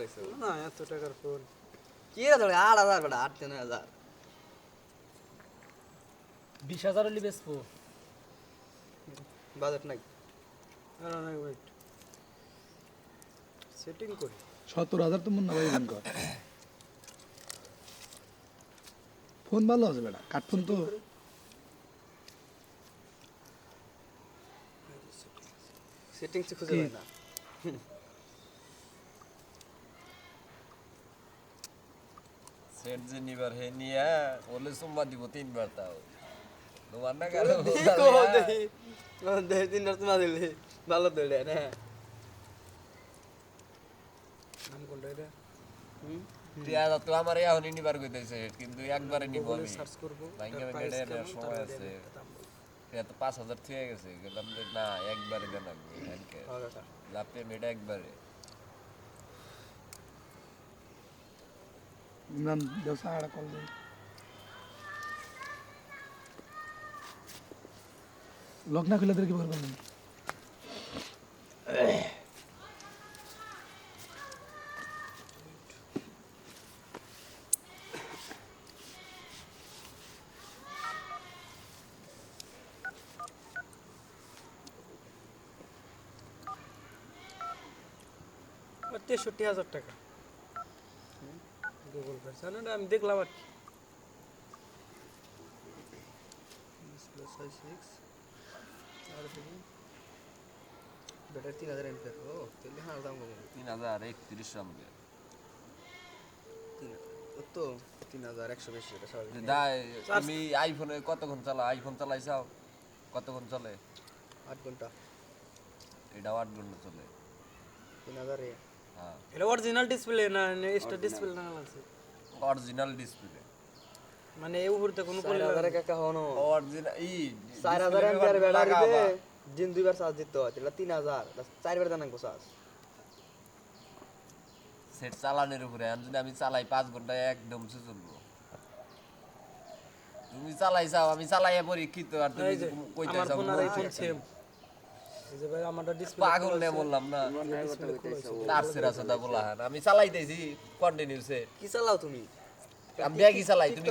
রাখছো না এত টাকার ফোন কি রে ধরে 8000 বেটা 8000 20,000 হলে বেচবো। বাজেট নাই আর অনেক ওয়েট সেটিং করি 70,000 তো মুন্না ভাই ফোন কর ফোন ভালো আছে বেটা কাট ফোন তো সেটিংস খুঁজে পাই না সেট যে নিবার হে নিয়া ওলে সোমবার দিব 3 বার তাও তোমার না কারো দেখো দেখি দেখ দিন রাত মা দিলি ভালো দৌড়ে না নাম কোনটা এটা টিয়া তো আমার এখন নিবার কইতেছে কিন্তু একবারে নিব আমি সার্চ করব ভাঙ্গা ভাঙ্গা এর সময় আছে এটা তো 5000 থেকে গেছে গেলাম যে না একবারে দেন লাগবে এনকে লাপে মেডা একবারে ইমরান দেওসা আড়া কল দে লক না খুলে কি করবেন আর 63,000 টাকা গুগল পে জানো না আমি দেখলাম আর কি আর দেখি ব্যাটারি 3000 এমপিআর ও তাহলে হ্যাঁ দাম কম 3031 রামবে তো 3100 বেশি এটা স্বাভাবিক দাই তুমি আইফোনে কতক্ষণ চালা আইফোন চালাইছাও কতক্ষণ চলে 8 ঘন্টা এটা 8 ঘন্টা চলে 3000 এ হ্যাঁ এটা অরিজিনাল ডিসপ্লে না এক্সট্রা ডিসপ্লে না আছে অরিজিনাল ডিসপ্লে মানে এই উপরতে কোনো 4000 এ কাকা হনো অরিজিনাল 4000 এমপিআর ব্যাটারিতে দিন দুইবার চার্জ দিতে হয় এটা 3000 চারবার দানাং চার্জ সেট চালানোর উপরে আর যদি আমি চালাই 5 ঘন্টায় একদম চলবো তুমি চালাইছাও আমি চালাইয়া পরীক্ষিত আর তুমি এই যে কইতে আমার যাও ফোন আর এই ফোন সেম এই যে ভাই আমারটা ডিসপ্লে পাগল নে বললাম না তার সেরা সদা বলা আমি চালাইতেছি কন্টিনিউসে কি চালাও তুমি আমি ব্যাগই চালাই তুমি